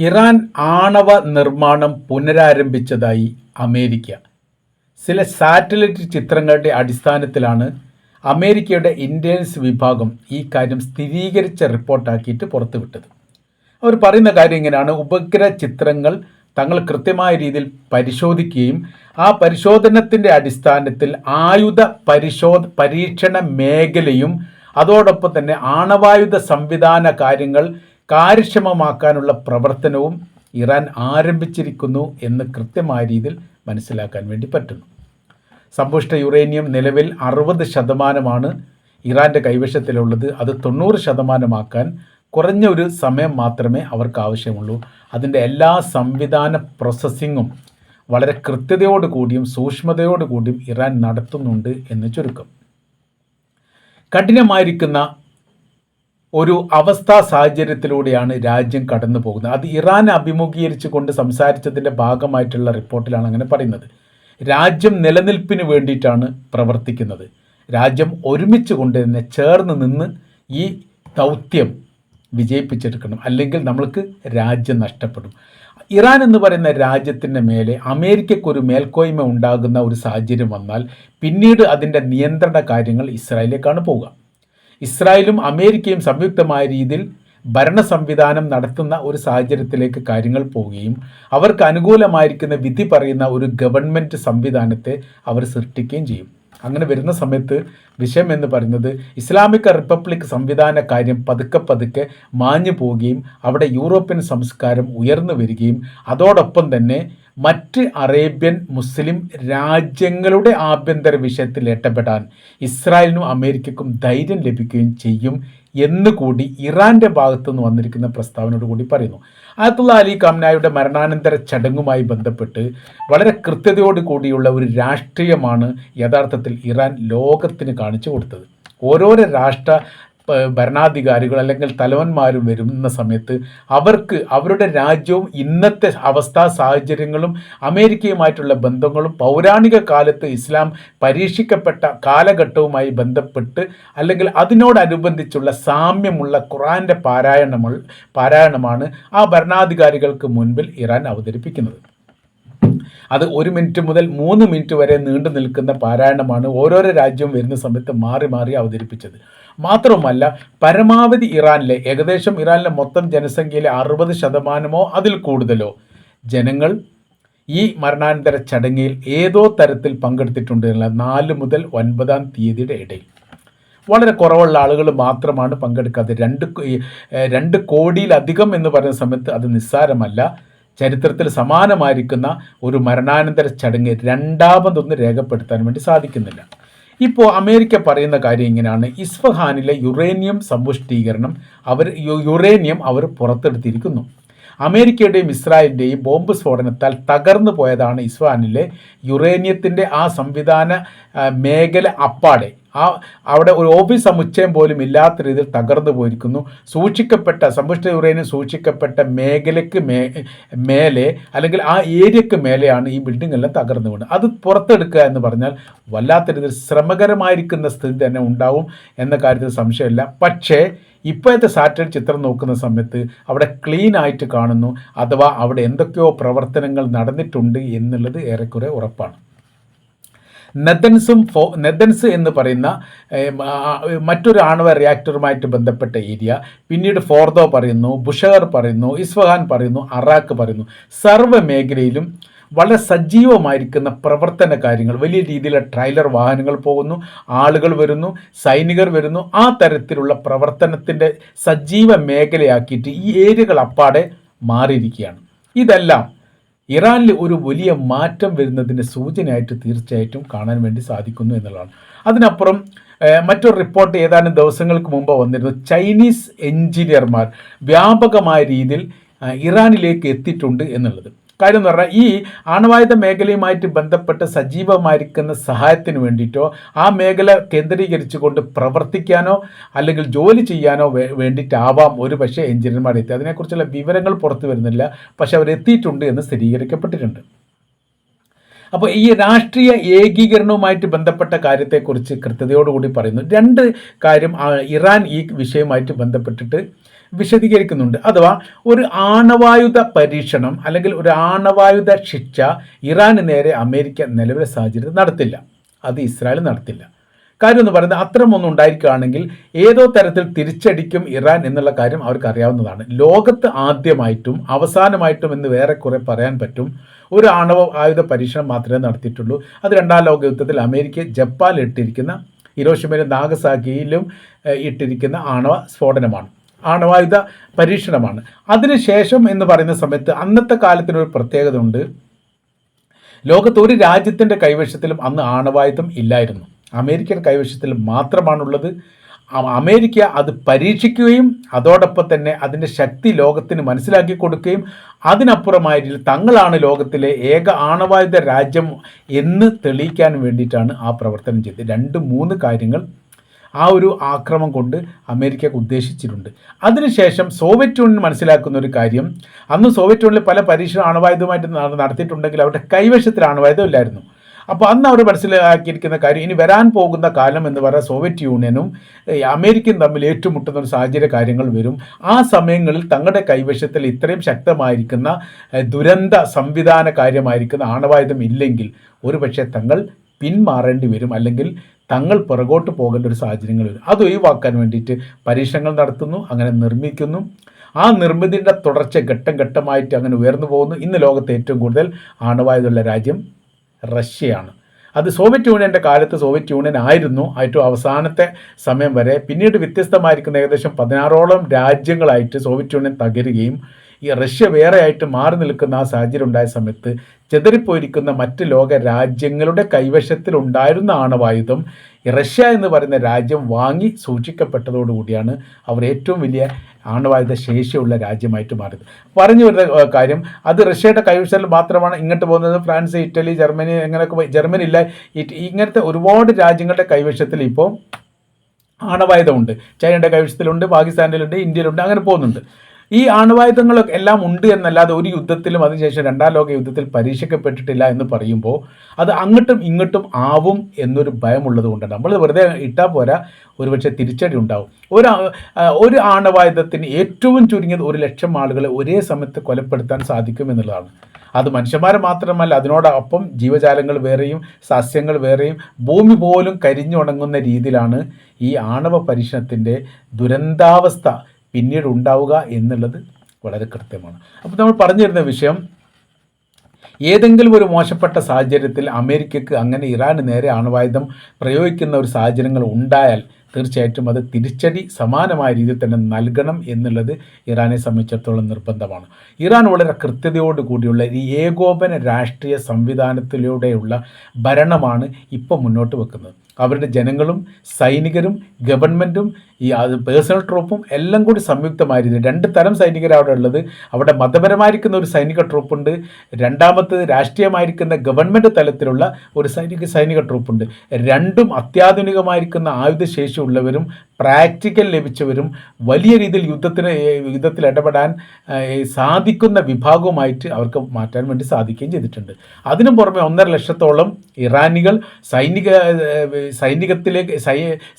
Iran ആണവ നിർമ്മാണം പുനരാരംഭിച്ചതായി America. ചില സാറ്റലൈറ്റ് ചിത്രങ്ങളുടെ അടിസ്ഥാനത്തിലാണ് അമേരിക്കയുടെ ഇൻ്റലിജൻസ് വിഭാഗം ഈ കാര്യം സ്ഥിരീകരിച്ച റിപ്പോർട്ടാക്കിയിട്ട് പുറത്തുവിട്ടത്. അവർ പറയുന്ന കാര്യം ഇങ്ങനെയാണ്: ഉപഗ്രഹ ചിത്രങ്ങൾ തങ്ങൾ കൃത്യമായ രീതിയിൽ പരിശോധിക്കുകയും ആ പരിശോധനത്തിൻ്റെ അടിസ്ഥാനത്തിൽ ആയുധ പരീക്ഷണ മേഖലയും അതോടൊപ്പം തന്നെ ആണവായുധ സംവിധാന കാര്യങ്ങൾ കാര്യക്ഷമമാക്കാനുള്ള പ്രവർത്തനവും ഇറാൻ ആരംഭിച്ചിരിക്കുന്നു എന്ന് കൃത്യമായ രീതിയിൽ മനസ്സിലാക്കാൻ വേണ്ടി പറ്റുന്നു. സമ്പുഷ്ട യുറേനിയം നിലവിൽ 60% ഇറാൻ്റെ കൈവശത്തിലുള്ളത്. അത് 90% കുറഞ്ഞ ഒരു സമയം മാത്രമേ അവർക്ക് ആവശ്യമുള്ളൂ. അതിൻ്റെ എല്ലാ സംവിധാന പ്രോസസ്സിങ്ങും വളരെ കൃത്യതയോടുകൂടിയും സൂക്ഷ്മതയോടുകൂടിയും ഇറാൻ നടത്തുന്നുണ്ട് എന്ന് ചുരുക്കം. കഠിനമായിരിക്കുന്ന ഒരു അവസ്ഥാ സാഹചര്യത്തിലൂടെയാണ് രാജ്യം കടന്നു പോകുന്നത്. അത് ഇറാനെ അഭിമുഖീകരിച്ചു കൊണ്ട് സംസാരിച്ചതിൻ്റെ ഭാഗമായിട്ടുള്ള റിപ്പോർട്ടിലാണ് അങ്ങനെ പറയുന്നത്. രാജ്യം നിലനിൽപ്പിന് വേണ്ടിയിട്ടാണ് പ്രവർത്തിക്കുന്നത്. രാജ്യം ഒരുമിച്ച് കൊണ്ട് തന്നെ ചേർന്ന് നിന്ന് ഈ ദൗത്യം വിജയിപ്പിച്ചെടുക്കണം, അല്ലെങ്കിൽ നമ്മൾക്ക് രാജ്യം നഷ്ടപ്പെടും. ഇറാൻ എന്ന് പറയുന്ന രാജ്യത്തിൻ്റെ മേലെ അമേരിക്കയ്ക്കൊരു മേൽക്കോയ്മ ഉണ്ടാകുന്ന ഒരു സാഹചര്യം വന്നാൽ പിന്നീട് അതിൻ്റെ നിയന്ത്രണ കാര്യങ്ങൾ ഇസ്രായേലിലേക്കാണ് പോവുക. ഇസ്രായേലും അമേരിക്കയും സംയുക്തമായ രീതിയിൽ ഭരണ സംവിധാനം നടത്തുന്ന ഒരു സാഹചര്യത്തിലേക്ക് കാര്യങ്ങൾ പോവുകയും അവർക്ക് അനുകൂലമായിരിക്കുന്ന വിധി പറയുന്ന ഒരു ഗവൺമെൻറ് സംവിധാനത്തെ അവർ സൃഷ്ടിക്കുകയും ചെയ്യും. അങ്ങനെ വരുന്ന സമയത്ത് വിഷയം എന്ന് പറയുന്നത് ഇസ്ലാമിക് റിപ്പബ്ലിക് സംവിധാന കാര്യം പതുക്കെ മാഞ്ഞു പോവുകയും അവിടെ യൂറോപ്യൻ സംസ്കാരം ഉയർന്നു വരികയും അതോടൊപ്പം തന്നെ മറ്റ് അറേബ്യൻ മുസ്ലിം രാജ്യങ്ങളുടെ ആഭ്യന്തര വിഷയത്തിൽ ഇടപെടാൻ ഇസ്രായേലിനും അമേരിക്കയ്ക്കും ധൈര്യം ലഭിക്കുകയും ചെയ്യും എന്നുകൂടി ഇറാൻ്റെ ഭാഗത്തുനിന്ന് വന്നിരിക്കുന്ന പ്രസ്താവനയോട് കൂടി പറയുന്നു. അയത്തുള്ള അലി ഖാംനായുടെ മരണാനന്തര ചടങ്ങുമായി ബന്ധപ്പെട്ട് വളരെ കൃത്യതയോട് കൂടിയുള്ള ഒരു രാഷ്ട്രീയമാണ് യഥാർത്ഥത്തിൽ ഇറാൻ ലോകത്തിന് കാണിച്ചു കൊടുത്തത്. ഓരോരോ ഭരണാധികാരികൾ അല്ലെങ്കിൽ തലവന്മാരും വരുന്ന സമയത്ത് അവർക്ക് അവരുടെ രാജ്യവും ഇന്നത്തെ അവസ്ഥാ സാഹചര്യങ്ങളും അമേരിക്കയുമായിട്ടുള്ള ബന്ധങ്ങളും പൗരാണിക കാലത്ത് ഇസ്ലാം പരീക്ഷിക്കപ്പെട്ട കാലഘട്ടവുമായി ബന്ധപ്പെട്ട് അല്ലെങ്കിൽ അതിനോടനുബന്ധിച്ചുള്ള സാമ്യമുള്ള ഖുർആൻ്റെ പാരായണമാണ് ആ ഭരണാധികാരികൾക്ക് മുൻപിൽ ഇറാൻ അവതരിപ്പിക്കുന്നത്. അത് 1 മിനിറ്റ് മുതൽ 3 മിനിറ്റ് വരെ നീണ്ടു നിൽക്കുന്ന പാരായണമാണ് ഓരോരോ രാജ്യവും വരുന്ന സമയത്ത് മാറി മാറി അവതരിപ്പിച്ചത്. മാത്രവുമല്ല, പരമാവധി ഏകദേശം ഇറാനിലെ മൊത്തം ജനസംഖ്യയിലെ 60% അതിൽ കൂടുതലോ ജനങ്ങൾ ഈ മരണാനന്തര ചടങ്ങിൽ ഏതോ തരത്തിൽ പങ്കെടുത്തിട്ടുണ്ട്. 4 മുതൽ 9-ാം തീയതിയുടെ ഇടയിൽ വളരെ കുറവുള്ള ആളുകൾ മാത്രമാണ് പങ്കെടുക്കാതെ. 2 കോടിയിലധികം എന്ന് പറയുന്ന സമയത്ത് അത് നിസ്സാരമല്ല. ചരിത്രത്തിൽ സമാനമായിരിക്കുന്ന ഒരു മരണാനന്തര ചടങ്ങ് രണ്ടാമതൊന്ന് രേഖപ്പെടുത്താൻ വേണ്ടി സാധിക്കുന്നില്ല. ഇപ്പോൾ അമേരിക്ക പറയുന്ന കാര്യം ഇങ്ങനെയാണ്: ഇസ്ഫഹാനിലെ യുറേനിയം സമ്പുഷ്ടീകരണം യുറേനിയം അവർ പുറത്തെടുത്തിരിക്കുന്നു. അമേരിക്കയുടെയും ഇസ്രായേലിൻ്റെയും ബോംബ് സ്ഫോടനത്താൽ തകർന്നു പോയതാണ് ഇസ്ഫഹാനിലെ യുറേനിയത്തിൻ്റെ ആ സംവിധാന മേഖല അപ്പാടെ. അവിടെ ഒരു ഓഫീസ് സമുച്ചയം പോലും ഇല്ലാത്ത രീതിയിൽ തകർന്നു പോയിരിക്കുന്നു. സമ്പുഷ്ട യുറേനിയം സൂക്ഷിക്കപ്പെട്ട മേഖലയ്ക്ക് മേലെ അല്ലെങ്കിൽ ആ ഏരിയക്ക് മേലെയാണ് ഈ ബിൽഡിംഗ് എല്ലാം തകർന്നു വീണത്. അത് പുറത്തെടുക്കുക എന്ന് പറഞ്ഞാൽ വല്ലാത്ത രീതിയിൽ ശ്രമകരമായിരിക്കുന്ന സ്ഥിതി തന്നെ ഉണ്ടാവും എന്ന കാര്യത്തിൽ സംശയമില്ല. പക്ഷേ ഇപ്പോഴത്തെ സാറ്റലൈറ്റ് ചിത്രം നോക്കുന്ന സമയത്ത് അവിടെ ക്ലീൻ ആയിട്ട് കാണുന്നു, അഥവാ അവിടെ എന്തൊക്കെയോ പ്രവർത്തനങ്ങൾ നടന്നിട്ടുണ്ട് എന്നുള്ളത് ഏറെക്കുറെ ഉറപ്പാണ്. നെതൻസ് എന്ന് പറയുന്ന മറ്റൊരു ആണവ റിയാക്ടറുമായിട്ട് ബന്ധപ്പെട്ട ഏരിയ, പിന്നീട് ഫോർദോ പറയുന്നു, ബുഷഹർ പറയുന്നു, ഇസ്ഫഹാൻ പറയുന്നു, അറാഖ് പറയുന്നു. സർവ്വ മേഖലയിലും വളരെ സജീവമായിരിക്കുന്ന പ്രവർത്തന കാര്യങ്ങൾ, വലിയ രീതിയിലുള്ള ട്രെയിലർ വാഹനങ്ങൾ പോകുന്നു, ആളുകൾ വരുന്നു, സൈനികർ വരുന്നു. ആ തരത്തിലുള്ള പ്രവർത്തനത്തിൻ്റെ സജീവ മേഖലയാക്കിയിട്ട് ഈ ഏരിയകൾ അപ്പാടെ മാറിയിരിക്കുകയാണ്. ഇതെല്ലാം ഇറാനിൽ ഒരു വലിയ മാറ്റം വരുന്നതിൻ്റെ സൂചനയായിട്ട് തീർച്ചയായിട്ടും കാണാൻ വേണ്ടി സാധിക്കുന്നു എന്നുള്ളതാണ്. അതിനപ്പുറം മറ്റൊരു റിപ്പോർട്ട് ഏതാനും ദിവസങ്ങൾക്ക് മുമ്പ് വന്നിരുന്നു. ചൈനീസ് എഞ്ചിനീയർമാർ വ്യാപകമായ രീതിയിൽ ഇറാനിലേക്ക് എത്തിയിട്ടുണ്ട് എന്നുള്ളത്. കാര്യം എന്ന് പറഞ്ഞാൽ ഈ ആണവായുധ മേഖലയുമായിട്ട് ബന്ധപ്പെട്ട് സജീവമായിരിക്കുന്ന സഹായത്തിന് വേണ്ടിയിട്ടോ ആ മേഖല കേന്ദ്രീകരിച്ചുകൊണ്ട് പ്രവർത്തിക്കാനോ അല്ലെങ്കിൽ ജോലി ചെയ്യാനോ വേണ്ടിയിട്ടാവാം ഒരു പക്ഷേ എഞ്ചിനീയർമാർ എത്തി. അതിനെക്കുറിച്ചുള്ള വിവരങ്ങൾ പുറത്തു വരുന്നില്ല, പക്ഷെ അവരെത്തിയിട്ടുണ്ട് എന്ന് സ്ഥിരീകരിക്കപ്പെട്ടിട്ടുണ്ട്. അപ്പോൾ ഈ രാഷ്ട്രീയ ഏകീകരണവുമായിട്ട് ബന്ധപ്പെട്ട കാര്യത്തെക്കുറിച്ച് കൃത്യതയോടുകൂടി പറയുന്നു. 2 കാര്യം ഇറാൻ ഈ വിഷയവുമായിട്ട് ബന്ധപ്പെട്ടിട്ട് വിശദീകരിക്കുന്നുണ്ട്. അഥവാ ഒരു ആണവായുധ പരീക്ഷണം അല്ലെങ്കിൽ ഒരു ആണവായുധ ശിക്ഷ ഇറാന് നേരെ അമേരിക്ക നിലവിലെ സാഹചര്യത്തിൽ നടത്തില്ല, അത് ഇസ്രായേൽ നടത്തില്ല. കാര്യം എന്ന് പറയുന്നത് അത്തരമൊന്നും ഉണ്ടായിരിക്കുകയാണെങ്കിൽ ഏതോ തരത്തിൽ തിരിച്ചടിക്കും ഇറാൻ എന്നുള്ള കാര്യം അവർക്ക് അറിയാവുന്നതാണ്. ലോകത്ത് ആദ്യമായിട്ടും അവസാനമായിട്ടും എന്ന് വേറെ കുറെ പറയാൻ പറ്റും ഒരു ആണവ ആയുധ പരീക്ഷണം മാത്രമേ നടത്തിയിട്ടുള്ളൂ. അത് രണ്ടാം ലോക യുദ്ധത്തിൽ അമേരിക്ക ജപ്പാനിൽ ഇട്ടിരിക്കുന്ന ഹിരോഷിമയിലും നാഗസാക്കിയിലും ഇട്ടിരിക്കുന്ന ആണവ സ്ഫോടനമാണ്, ആണവായുധ പരീക്ഷണമാണ്. അതിനുശേഷം എന്ന് പറയുന്ന സമയത്ത് അന്നത്തെ കാലത്തിനൊരു പ്രത്യേകത ഉണ്ട്. ലോകത്ത് ഒരു രാജ്യത്തിൻ്റെ കൈവശത്തിലും അന്ന് ആണവായുധം ഇല്ലായിരുന്നു, അമേരിക്കൻ കൈവശത്തിൽ മാത്രമാണുള്ളത്. അമേരിക്ക അത് പരീക്ഷിക്കുകയും അതോടൊപ്പം തന്നെ അതിൻ്റെ ശക്തി ലോകത്തിന് മനസ്സിലാക്കി കൊടുക്കുകയും അതിനപ്പുറമായ രീതിയിൽ തങ്ങളാണ് ലോകത്തിലെ ഏക ആണവായുധ രാജ്യം എന്ന് തെളിയിക്കാൻ വേണ്ടിയിട്ടാണ് ആ പ്രവർത്തനം ചെയ്തത്. 2-3 കാര്യങ്ങൾ ആ ഒരു ആക്രമണം കൊണ്ട് അമേരിക്കക്ക് ഉദ്ദേശിച്ചിട്ടുണ്ട്. അതിനുശേഷം സോവിയറ്റ് യൂണിയൻ മനസ്സിലാക്കുന്ന ഒരു കാര്യം, അന്ന് സോവിയറ്റ് യൂണിയനിൽ പല പരീക്ഷണ ആണവായുധമായിട്ട് നടത്തിയിട്ടുണ്ടെങ്കിൽ അവരുടെ കൈവശത്തിൽ ആണവായുധം ഇല്ലായിരുന്നു. അപ്പോൾ അന്ന് അവർ മനസ്സിലാക്കിയിരിക്കുന്ന കാര്യം, ഇനി വരാൻ പോകുന്ന കാലം എന്ന് പറയുന്ന സോവിയറ്റ് യൂണിയനും അമേരിക്കയും തമ്മിൽ ഏറ്റുമുട്ടുന്ന ഒരു സാഹചര്യ കാര്യങ്ങൾ വരും. ആ സമയങ്ങളിൽ തങ്ങളുടെ കൈവശത്തിൽ ഇത്രയും ശക്തമായിരിക്കുന്ന ദുരന്ത സംവിധാന കാര്യമായിരിക്കുന്ന ആണവായുധം ഇല്ലെങ്കിൽ ഒരുപക്ഷെ തങ്ങൾ പിന്മാറേണ്ടി വരും, അല്ലെങ്കിൽ തങ്ങൾ പുറകോട്ട് പോകേണ്ട ഒരു സാഹചര്യങ്ങൾ വരും. അത് ഒഴിവാക്കാൻ വേണ്ടിയിട്ട് പരീക്ഷണങ്ങൾ നടത്തുന്നു, അങ്ങനെ നിർമ്മിക്കുന്നു. ആ നിർമ്മിതിയുടെ തുടർച്ച ഘട്ടം ഘട്ടമായിട്ട് അങ്ങനെ ഉയർന്നു പോകുന്നു. ഇന്ന് ലോകത്തെ ഏറ്റവും കൂടുതൽ ആണവായുധമുള്ള രാജ്യം റഷ്യയാണ്. അത് സോവിയറ്റ് യൂണിയൻ്റെ കാലത്ത് സോവിയറ്റ് യൂണിയൻ ആയിരുന്നു ഏറ്റവും അവസാനത്തെ സമയം വരെ. പിന്നീട് വ്യത്യസ്തമായിരിക്കുന്ന ഏകദേശം 16ഓളം രാജ്യങ്ങളായിട്ട് സോവിയറ്റ് യൂണിയൻ തകരുകയും ഈ റഷ്യ വേറെ ആയിട്ട് മാറി നിൽക്കുന്ന ആ സാഹചര്യം ഉണ്ടായ സമയത്ത് ചെതറിപ്പോയിരിക്കുന്ന മറ്റ് ലോക രാജ്യങ്ങളുടെ കൈവശത്തിൽ ഉണ്ടായിരുന്ന ആണവായുധം റഷ്യ എന്ന് പറയുന്ന രാജ്യം വാങ്ങി സൂക്ഷിക്കപ്പെട്ടതോടുകൂടിയാണ് അവർ ഏറ്റവും വലിയ ആണവായുധ ശേഷിയുള്ള രാജ്യമായിട്ട് മാറിയത്. പറഞ്ഞു വരുന്ന കാര്യം, അത് റഷ്യയുടെ കൈവശത്തിൽ മാത്രമാണ്. ഇങ്ങോട്ട് പോകുന്നത് ഫ്രാൻസ്, ഇറ്റലി, ജർമ്മനി, അങ്ങനെയൊക്കെ. ജർമ്മനി ഇല്ല, ഇങ്ങനത്തെ ഒരുപാട് രാജ്യങ്ങളുടെ കൈവശത്തിൽ ഇപ്പോൾ ആണവായുധമുണ്ട്. ചൈനയുടെ കൈവശത്തിലുണ്ട്, പാകിസ്ഥാനിലുണ്ട്, ഇന്ത്യയിലുണ്ട്, അങ്ങനെ പോകുന്നുണ്ട്. ഈ ആണവായുധങ്ങളൊക്കെ എല്ലാം ഉണ്ട് എന്നല്ലാതെ ഒരു യുദ്ധത്തിലും അതിനുശേഷം രണ്ടാം ലോക യുദ്ധത്തിൽ പരീക്ഷിക്കപ്പെട്ടിട്ടില്ല എന്ന് പറയുമ്പോൾ അത് അങ്ങോട്ടും ഇങ്ങോട്ടും ആവും എന്നൊരു ഭയമുള്ളത് കൊണ്ടാണ്. നമ്മൾ വെറുതെ ഇട്ടാൽ പോരാ, ഒരുപക്ഷെ തിരിച്ചടി ഉണ്ടാവും. ഒരു ആണവായുധത്തിന് ഏറ്റവും ചുരുങ്ങിയത് 1,00,000 ആളുകളെ ഒരേ സമയത്ത് കൊലപ്പെടുത്താൻ സാധിക്കും എന്നുള്ളതാണ്. അത് മനുഷ്യന്മാരെ മാത്രമല്ല, അതിനോടൊപ്പം ജീവജാലങ്ങൾ വേറെയും സസ്യങ്ങൾ വേറെയും ഭൂമി പോലും കരിഞ്ഞുണങ്ങുന്ന രീതിയിലാണ് ഈ ആണവ പരീക്ഷണത്തിൻ്റെ ദുരന്താവസ്ഥ പിന്നീട് ഉണ്ടാവുക എന്നുള്ളത് വളരെ കൃത്യമാണ്. അപ്പോൾ നമ്മൾ പറഞ്ഞു തരുന്ന വിഷയം, ഏതെങ്കിലും ഒരു മോശപ്പെട്ട സാഹചര്യത്തിൽ അമേരിക്കക്ക് അങ്ങനെ ഇറാന് നേരെ ആണവായുധം പ്രയോഗിക്കുന്ന ഒരു സാഹചര്യങ്ങൾ ഉണ്ടായാൽ തീർച്ചയായിട്ടും അത് തിരിച്ചടി സമാനമായ രീതിയിൽ തന്നെ നൽകണം എന്നുള്ളത് ഇറാനെ സംബന്ധിച്ചിടത്തോളം നിർബന്ധമാണ്. ഇറാൻ വളരെ കൃത്യതയോടുകൂടിയുള്ള ഈ ഏകോപന രാഷ്ട്രീയ സംവിധാനത്തിലൂടെയുള്ള ഭരണമാണ് ഇപ്പോൾ മുന്നോട്ട് വെക്കുന്നത്. അവരുടെ ജനങ്ങളും സൈനികരും ഗവൺമെൻറ്റും ഈ പേഴ്സണൽ ട്രൂപ്പും എല്ലാം കൂടി സംയുക്തമായ രീതിയിൽ 2 തരം സൈനികരാണ് അവിടെ ഉള്ളത്. അവിടെ മതപരമായിരിക്കുന്ന ഒരു സൈനിക ട്രൂപ്പുണ്ട്, രണ്ടാമത്തേത് രാഷ്ട്രീയമായിരിക്കുന്ന ഗവൺമെൻറ് തലത്തിലുള്ള ഒരു സൈനിക ട്രൂപ്പുണ്ട്. രണ്ടും അത്യാധുനികമായിരിക്കുന്ന ആയുധശേഷി ഉള്ളവരും പ്രാക്ടിക്കൽ ലഭിച്ചവരും വലിയ രീതിയിൽ യുദ്ധത്തിൽ ഇടപെടാൻ സാധിക്കുന്ന വിഭാഗവുമായിട്ട് അവർക്ക് മാറ്റാൻ വേണ്ടി സാധിക്കുകയും ചെയ്തിട്ടുണ്ട്. അതിനു പുറമെ 1.5 ലക്ഷത്തോളം ഇറാനികൾ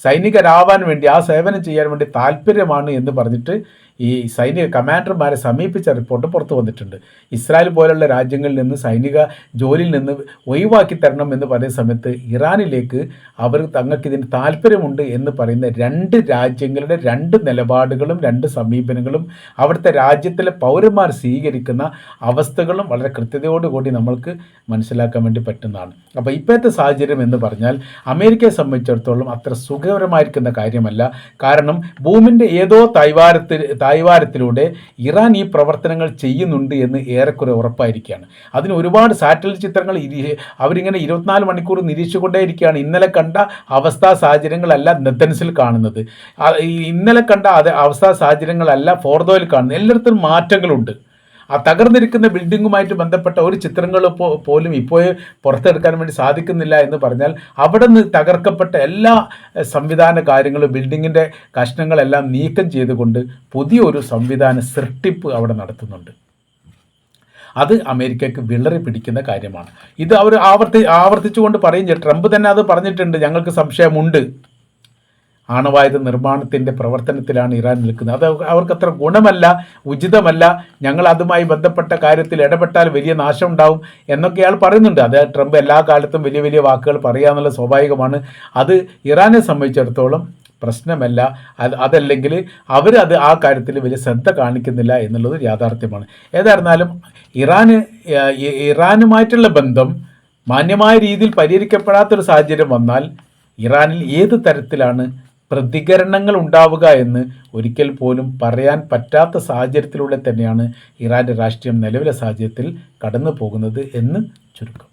സൈനികരാവാൻ വേണ്ടി, ആ സേവനം ചെയ്യാൻ വേണ്ടി താല്പര്യമാണ് എന്ന് പറഞ്ഞിട്ട് ഈ സൈനിക കമാൻഡർമാരെ സമീപിച്ച റിപ്പോർട്ട് പുറത്തു വന്നിട്ടുണ്ട്. ഇസ്രായേൽ പോലുള്ള രാജ്യങ്ങളിൽ നിന്ന് സൈനിക ജോലിയിൽ നിന്ന് ഒഴിവാക്കി തരണം എന്ന് പറയുന്ന സമയത്ത് ഇറാനിലേക്ക് തങ്ങൾക്ക് ഇതിന് താല്പര്യമുണ്ട് എന്ന് പറയുന്ന 2 രാജ്യങ്ങളുടെ 2 നിലപാടുകളും 2 സമീപനങ്ങളും അവിടുത്തെ രാജ്യത്തിലെ പൗരന്മാർ സ്വീകരിക്കുന്ന അവസ്ഥകളും വളരെ കൃത്യതയോടുകൂടി നമ്മൾക്ക് മനസ്സിലാക്കാൻ വേണ്ടി പറ്റുന്നതാണ്. അപ്പോൾ ഇപ്പോഴത്തെ സാഹചര്യം എന്ന് പറഞ്ഞാൽ അമേരിക്കയെ സംബന്ധിച്ചിടത്തോളം അത്ര സുഖകരമായിരിക്കുന്ന കാര്യമല്ല. കാരണം ഭൂമിൻ്റെ ഏതോ തായ്വാരത്തിലൂടെ ഇറാൻ ഈ പ്രവർത്തനങ്ങൾ ചെയ്യുന്നുണ്ട് എന്ന് ഏറെക്കുറെ ഉറപ്പായിരിക്കുകയാണ്. അതിന് ഒരുപാട് സാറ്റലൈറ്റ് ചിത്രങ്ങൾ അവരിങ്ങനെ 24 മണിക്കൂർ നിരീക്ഷിച്ചുകൊണ്ടേയിരിക്കുകയാണ്. ഇന്നലെ കണ്ട അവസ്ഥാ സാഹചര്യങ്ങളല്ല നെതൻസിൽ കാണുന്നത്, ഇന്നലെ കണ്ട അവസ്ഥാ സാഹചര്യങ്ങളല്ല ഫോർദോയിൽ കാണുന്നത്. എല്ലായിടത്തും മാറ്റങ്ങളുണ്ട്. ആ തകർന്നിരിക്കുന്ന ബിൽഡിങ്ങുമായിട്ട് ബന്ധപ്പെട്ട ഒരു ചിത്രങ്ങൾ പോലും ഇപ്പോൾ പുറത്തെടുക്കാൻ വേണ്ടി സാധിക്കുന്നില്ല എന്ന് പറഞ്ഞാൽ അവിടെ നിന്ന് തകർക്കപ്പെട്ട എല്ലാ സംവിധാന കാര്യങ്ങളും, ബിൽഡിങ്ങിൻ്റെ കഷ്ണങ്ങളെല്ലാം നീക്കം ചെയ്തുകൊണ്ട് പുതിയൊരു സംവിധാന സൃഷ്ടിപ്പ് അവിടെ നടത്തുന്നുണ്ട്. അത് അമേരിക്കയ്ക്ക് വിളറി പിടിക്കുന്ന കാര്യമാണ്. ഇത് അവർ ആവർത്തിച്ചുകൊണ്ട് പറയും. ട്രംപ് തന്നെ അത് പറഞ്ഞിട്ടുണ്ട്, ഞങ്ങൾക്ക് സംശയമുണ്ട്. ആണവായുധ നിർമ്മാണത്തിൻ്റെ പ്രവർത്തനത്തിലാണ് ഇറാൻ നിൽക്കുന്നത്. അത് അവർക്കത്ര ഗുണമല്ല, ഉചിതമല്ല, ഞങ്ങൾ അതുമായി ബന്ധപ്പെട്ട കാര്യത്തിൽ ഇടപെട്ടാൽ വലിയ നാശം ഉണ്ടാവും എന്നൊക്കെ അയാൾ പറയുന്നുണ്ട്. അത് ട്രംപ് എല്ലാ കാലത്തും വലിയ വലിയ വാക്കുകൾ പറയുക എന്നുള്ളത് സ്വാഭാവികമാണ്. അത് ഇറാനെ സംബന്ധിച്ചിടത്തോളം പ്രശ്നമല്ല. അതല്ലെങ്കിൽ അവരത് ആ കാര്യത്തിൽ വലിയ ശ്രദ്ധ കാണിക്കുന്നില്ല എന്നുള്ളത് യാഥാർത്ഥ്യമാണ്. ഏതായിരുന്നാലും ഇറാനുമായിട്ടുള്ള ബന്ധം മാന്യമായ രീതിയിൽ പരിഹരിക്കപ്പെടാത്തൊരു സാഹചര്യം വന്നാൽ ഇറാനിൽ ഏത് തരത്തിലാണ് പ്രതികരണങ്ങൾ ഉണ്ടാവുക എന്ന് ഒരിക്കൽ പോലും പറയാൻ പറ്റാത്ത സാഹചര്യത്തിലൂടെ തന്നെയാണ് ഇറാൻ്റെ രാഷ്ട്രീയം നിലവിലെ സാഹചര്യത്തിൽ കടന്നു പോകുന്നത് എന്ന് ചുരുക്കം.